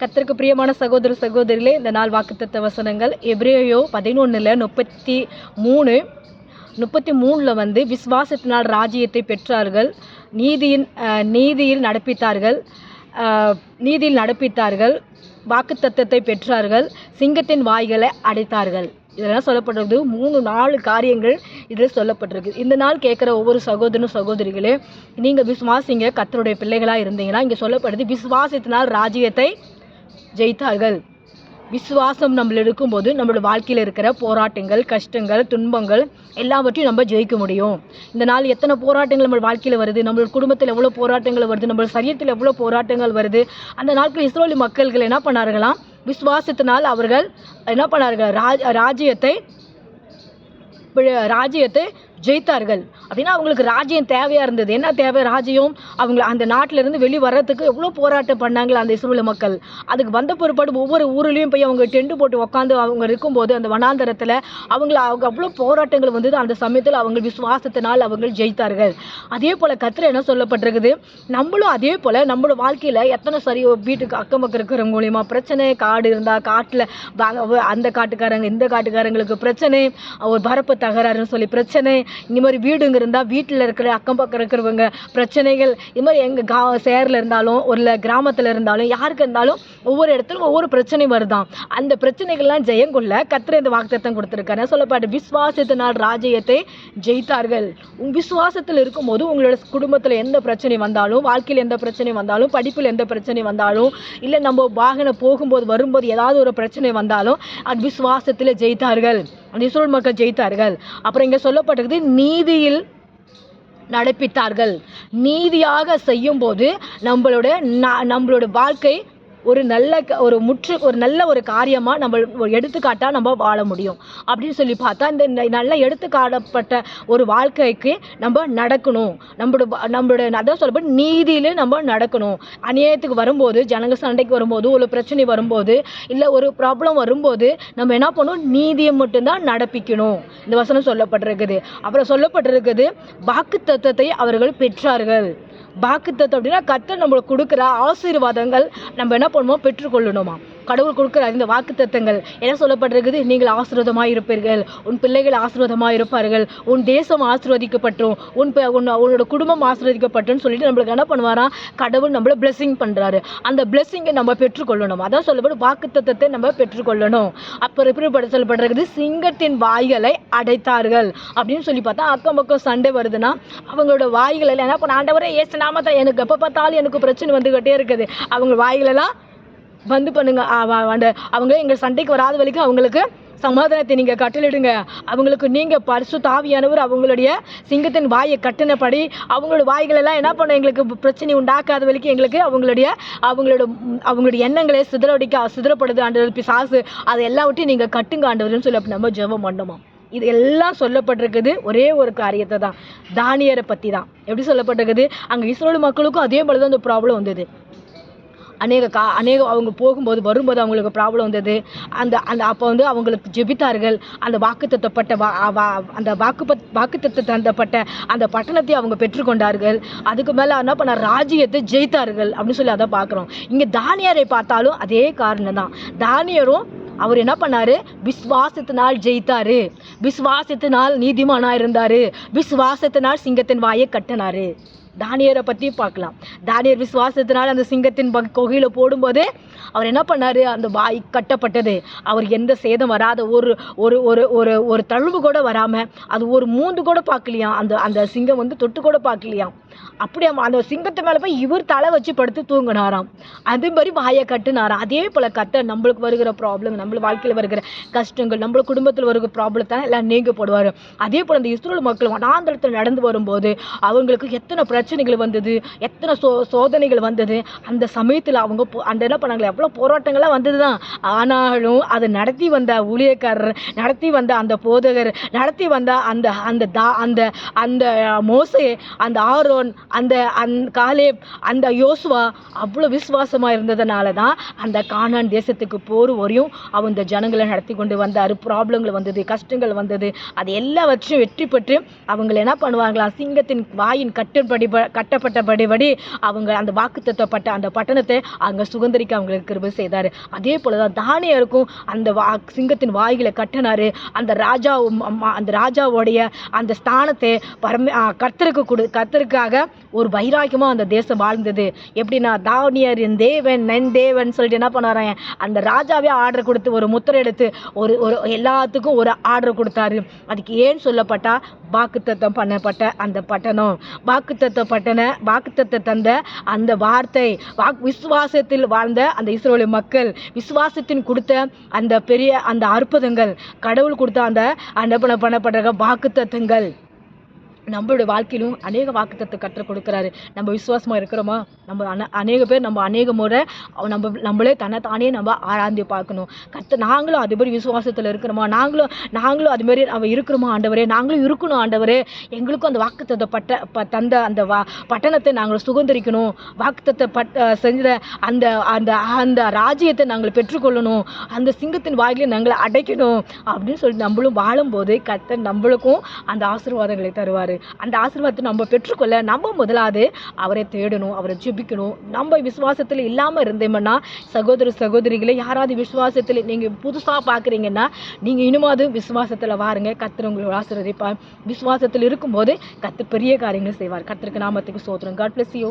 கர்த்தருக்கு பிரியமான சகோதர சகோதரிகளே, இந்த நாள் வாக்குத்தத்த வசனங்கள் எபிரேயோ 11:33 விசுவாசத்தினால் ராஜ்யத்தை பெற்றார்கள், நீதியில் நடப்பித்தார்கள், வாக்குத்தத்தத்தை பெற்றார்கள், சிங்கத்தின் வாய்களை அடைத்தார்கள். இதெல்லாம் சொல்லப்பட்டிருக்கு. 3-4 காரியங்கள் இதில் சொல்லப்பட்டிருக்கு. இந்த நாள் கேட்குற ஒவ்வொரு சகோதரனும் சகோதரிகளே, நீங்கள் விசுவாசிங்க. கர்த்தருடைய பிள்ளைகளாக இருந்தீங்கன்னா இங்கே சொல்லப்படுது விசுவாசத்தினால் ராஜ்யத்தை ஜெயித்தார்கள். விசுவாசம் நம்மள இருக்கும்போது நம்மளோட வாழ்க்கையில் இருக்கிற போராட்டங்கள், கஷ்டங்கள், துன்பங்கள் எல்லாவற்றையும் நம்ம ஜெயிக்க முடியும். இந்த நாள் எத்தனை போராட்டங்கள் நம்ம வாழ்க்கையில் வருது, நம்மளோட குடும்பத்தில் எவ்வளோ போராட்டங்கள் வருது, நம்மளோட சரீரத்தில் எவ்வளோ போராட்டங்கள் வருது. அந்த நாட்கள் இஸ்ரவேல் மக்கள்கள் என்ன பண்ணார்களாம்? விசுவாசத்தினால் அவர்கள் என்ன பண்ணார்கள்? ராஜ்யத்தை ஜெயித்தார்கள். அப்படின்னா அவங்களுக்கு ராஜ்யம் தேவையாக இருந்தது. என்ன தேவை? ராஜ்யம். அவங்க அந்த நாட்டிலேருந்து வெளியே வர்றதுக்கு எவ்வளோ போராட்டம் பண்ணாங்களா அந்த இஸ்ரவேல் மக்கள். அதுக்கு வந்த பிற்பாடு ஒவ்வொரு ஊர்லேயும் போய் அவங்க டென்ட் போட்டு உட்காந்து அவங்க இருக்கும்போது அந்த வனாந்தரத்தில் அவங்க அவ்வளோ போராட்டங்கள் வந்தது. அந்த சமயத்தில் அவங்க விசுவாசத்தினால் அவங்க ஜெயித்தார்கள். அதே போல் கர்த்தர் என்ன சொல்லப்பட்டிருக்குது, நம்மளும் அதே போல் நம்மளோட வாழ்க்கையில் எத்தனை வீட்டுக்கு அக்கம் பக்கம் இருக்கிற மூலியமாக பிரச்சனை, காடு இருந்தால் காட்டில் அந்த காட்டுக்காரங்க இந்த காட்டுக்காரங்களுக்கு பிரச்சனை, ஒரு பரப்பு தகராறுன்னு சொல்லி பிரச்சனை, இந்த மாதிரி வீடுங்க இருந்தால் வீட்டில் இருக்கிற அக்கம் பக்கம் இருக்கிறவங்க பிரச்சனைகள், இது மாதிரி எங்கள் சேரில் இருந்தாலும் ஒரு கிராமத்தில் இருந்தாலும் யாருக்கு இருந்தாலும் ஒவ்வொரு இடத்துலையும் ஒவ்வொரு பிரச்சனை வருதான். அந்த பிரச்சனைகள்லாம் ஜெயம் கொள்ள கர்த்தர் இந்த வாக்குத்தத்தம் கொடுத்துருக்காரு. சொல்லப்பாட்டு விசுவாசத்தினால் ராஜ்யத்தை ஜெயித்தார்கள். விசுவாசத்தில் இருக்கும்போது உங்களோட குடும்பத்தில் எந்த பிரச்சனை வந்தாலும், வாழ்க்கையில் எந்த பிரச்சனை வந்தாலும், படிப்பில் எந்த பிரச்சனை வந்தாலும், இல்லை நம்ம வாகனம் போகும்போது வரும்போது ஏதாவது ஒரு பிரச்சனை வந்தாலும் அது விசுவாசத்தில் ஜெயித்தார்கள். அந்த இஸ்ரவேல் மக்கள் ஜெயித்தார்கள். அப்புறம் இங்கே சொல்லப்பட்டிருக்குது நீதியில் நடப்பித்தார்கள். நீதியாக செய்யும்போது நம்மளோட வாழ்க்கை ஒரு நல்ல ஒரு காரியமாக நம்ம எடுத்துக்காட்டாக நம்ம வாழ முடியும். அப்படின்னு சொல்லி பார்த்தா இந்த நல்ல எடுத்துக்காட்டப்பட்ட ஒரு வாழ்க்கைக்கு நம்ம நடக்கணும். நம்மளோட அதான் சொல்லப்பட்டு நீதியில் நம்ம நடக்கணும். அநியாயத்துக்கு வரும்போது, ஜனங்க சண்டைக்கு வரும்போது, ஒரு பிரச்சனை வரும்போது, இல்லை ஒரு ப்ராப்ளம் வரும்போது நம்ம என்ன பண்ணணும்? நீதியை மட்டும்தான் நடப்பிக்கணும். இந்த வசனம் சொல்லப்பட்டிருக்குது. அப்புறம் சொல்லப்பட்டிருக்குது வாக்குத்தத்தத்தை அவர்கள் பெற்றார்கள். வாக்குத்தத்தம் அப்படின்னா கர்த்தர் நம்மளுக்கு கொடுக்குற ஆசீர்வாதங்கள் நம்ம என்ன பண்ணுவோம்? பெற்றுக்கொள்ளணுமா? கடவுள் கொடுக்குற இந்த வாக்குத்தத்தங்கள் என்ன சொல்லப்பட்டிருக்குது? நீங்கள் ஆசீர்வாதமாக இருப்பீர்கள், உன் பிள்ளைகள் ஆசீர்வாதமாக இருப்பார்கள், உன் தேசம் ஆசீர்வதிக்கப்பட்டும், உன்னோட குடும்பம் ஆசீர்வதிக்கப்பட்டுன்னு சொல்லிட்டு நம்மளுக்கு என்ன பண்ணுவாராம்? கடவுள் நம்மளை பிளெஸிங் பண்ணுறாரு. அந்த பிளெஸிங்கை நம்ம பெற்றுக்கொள்ளணும். அதான் சொல்லப்படும் வாக்குத்தத்தத்தை நம்ம பெற்றுக்கொள்ளணும். அப்புறம் எப்படி சொல்லப்பட்டிருக்குது? சிங்கத்தின் வாய்களை அடைத்தார்கள். அப்படின்னு சொல்லி பார்த்தா அக்கம் பக்கம் சண்டை வருதுன்னா அவங்களோட வாய்கள் என்ன பண்ண? ஆண்டவரே இயேசு நாமத்தில் எனக்கு எப்போ பார்த்தாலும் எனக்கு பிரச்சனை வந்துகிட்டே இருக்குது. அவங்க வாய்களெல்லாம் வந்து பண்ணுங்க. அவங்க எங்கள் சண்டைக்கு வராத வரைக்கும் அவங்களுக்கு சமாதானத்தை நீங்கள் கட்டளிடுங்க. அவங்களுக்கு நீங்கள் பரிசுத்த ஆவியானவர் அவங்களுடைய சிங்கத்தின் வாயை கட்டினபடி அவங்களோட வாய்களெல்லாம் என்ன பண்ண? எங்களுக்கு பிரச்சனை உண்டாக்காத வரைக்கும் எங்களுக்கு அவங்களோட எண்ணங்களை சிதறப்படுது ஆண்டவர் பிசாசு, அதை எல்லாவற்றையும் நீங்கள் கட்டுங்க ஆண்டவர்னு சொல்லி அப்படி நம்ம ஜெபம் பண்ணோமா? இது எல்லாம் சொல்லப்பட்டிருக்குது ஒரே ஒரு காரியத்தை தான், தானியரை பற்றி தான். எப்படி சொல்லப்பட்டிருக்குது? அங்கே இஸ்ரவேல் மக்களுக்கும் அதே போல தான் அந்த ப்ராப்ளம் வந்தது. அநேக அவங்க போகும்போது வரும்போது அவங்களுக்கு ப்ராப்ளம் வந்தது. அப்போ அவங்களுக்கு ஜெபித்தார்கள். அந்த வாக்குத்தத்தத்தை தந்தப்பட்ட அந்த பட்டணத்தை அவங்க பெற்றுக்கொண்டார்கள். அதுக்கு மேலே என்ன பண்ண? ராஜ்யத்தை ஜெயித்தார்கள் அப்படின்னு சொல்லி அதை பார்க்குறோம். இங்கே தானியரை பார்த்தாலும் அதே காரணம் தான். தானியரும் அவர் என்ன பண்ணாரு? விசுவாசத்தினால் ஜெயித்தாரு, விசுவாசத்தினால் நீதிமானா இருந்தாரு, விசுவாசத்தினால் சிங்கத்தின் வாயை கட்டினாரு. தானியரை பற்றி பார்க்கலாம். தானியர் விசுவாசத்தினால் அந்த சிங்கத்தின் கொகையில போடும்போது அவர் என்ன பண்ணாரு? அந்த வாய் கட்டப்பட்டது. அவர் எந்த சேதம் வராத ஒரு தழும்பு கூட வராமல் அது ஒரு மூந்து கூட பார்க்கலையாம். அந்த சிங்கம் தொட்டு கூட பார்க்கலையாம். அப்படியே அந்த சிங்கத்து மேலே போய் இவர் தலை வச்சு படுத்து தூங்கினாராம். அது மாதிரி வாயை கட்டுனாராம். அதே போல் கர்த்தர் நம்மளுக்கு வருகிற ப்ராப்ளம், நம்ம வாழ்க்கையில் வருகிற கஷ்டங்கள், நம்மள குடும்பத்தில் வருகிற ப்ராப்ளத்தை எல்லாம் நீங்கப்படுவார். அதே போல் அந்த இஸ்ரவேல் மக்கள் வனாந்தரத்தில் நடந்து வரும்போது அவங்களுக்கு எத்தனை பிரச்சனைகள் வந்தது, எத்தனை சோதனைகள் வந்தது. அந்த சமயத்தில் அவங்க என்ன பண்ணாங்களே, எவ்வளோ போராட்டங்கள்லாம் வந்தது தான். ஆனாலும் அதை நடத்தி வந்த ஊழியக்காரர், நடத்தி வந்த அந்த போதகர், நடத்தி வந்த அந்த மோசே, அந்த ஆரோன், அந்த காலேப், அந்த யோசுவா அவ்வளோ விசுவாசமாக இருந்ததுனால தான் அந்த கானான் தேசத்துக்கு போர் வரையும் அந்த ஜனங்களை நடத்தி கொண்டு வந்தார். ப்ராப்ளங்கள் வந்தது, கஷ்டங்கள் வந்தது, அது எல்லாவற்றையும் வெற்றி பெற்று அவங்களை என்ன பண்ணுவாங்களா? சிங்கத்தின் வாயின் கட்டுப்படி கட்டப்பட்டபடி அவங்க அந்த வாக்குத்தத்தப்பட்ட அந்த பட்டணத்தை அங்கே சுதந்தரிக்க அவங்களுக்கு கிருபை செய்தார். அதே போல தான் தானியருக்கும் அந்த சிங்கத்தின் வாய்களை கட்டினாரு. அந்த ராஜாவுடைய அந்த ஸ்தானத்தை கர்த்தருக்காக ஒரு வைராக்கியமாக அந்த தேசம் வாழ்ந்தது. எப்படின்னா தானியரின் தேவன் நன் தேவன் சொல்லிட்டு என்ன பண்ணாராங்க, அந்த ராஜாவே ஆர்டர் கொடுத்து ஒரு முத்திரை எடுத்து ஒரு எல்லாத்துக்கும் ஒரு ஆர்டர் கொடுத்தாரு. அதுக்கு ஏன் சொல்லப்பட்டா வாக்குத்தத்தம் பண்ணப்பட்ட அந்த பட்டணம், வாக்குத்தத்தை தந்த அந்த வார்த்தை, விசுவாசத்தில் வாழ்ந்த அந்த இஸ்ரவேல் மக்கள், விசுவாசத்தின் கொடுத்த அந்த பெரிய அந்த அற்புதங்கள், கடவுள் கொடுத்த அந்த பண்ணப்பட்ட வாக்குத்தத்தங்கள் நம்மளுடைய வாழ்க்கையிலும் அநேக வாக்குத்தத்தை கற்றுக் கொடுக்குறாரு. நம்ம விசுவாசமாக இருக்கிறோமா? நம்ம அநேக பேர் நம்ம அநேக முறை நம்மளே தன்னைத்தானே நம்ம ஆராய்ந்து பார்க்கணும். நாங்களும் அதுமாதிரி விசுவாசத்தில் இருக்கிறோமா? நாங்களும் அதுமாரி நம்ம இருக்கிறோமா ஆண்டவரே? நாங்களும் இருக்கணும் ஆண்டவரே. எங்களுக்கும் அந்த வாக்குத்தத்தை தந்த அந்த பட்டணத்தை நாங்கள் சுதந்திரிக்கணும். வாக்குத்தத்தை செஞ்ச அந்த அந்த அந்த ராஜ்யத்தை நாங்கள் பெற்றுக்கொள்ளணும். அந்த சிங்கத்தின் வாயிலை நாங்கள் அடைக்கணும் அப்படின்னு சொல்லி நம்மளும் வாழும்போது கர்த்தர் நம்மளுக்கும் அந்த ஆசீர்வாதங்களை தருவார். அந்த ஆசீர்வாதத்தை நம்ம பெற்றுக்கொள்ள நம்ம முதலாவது அவரை தேடணும், அவரை ஜெபிக்கணும். நம்ம விசுவாசத்தில் இல்லாமல் இருந்தோம்னா, சகோதரிகளை யாராவது விசுவாசத்தில் நீங்கள் புதுசாக பார்க்குறீங்கன்னா நீங்கள் இனிமாவது விசுவாசத்தில் வாருங்க. கர்த்தர் உங்களை ஆசீர்வதிப்பார். விசுவாசத்தில் இருக்கும்போது கர்த்தர் பெரிய காரியங்கள் செய்வார். கர்த்தருக்கு நாமத்துக்கு ஸ்தோத்திரம். God bless you.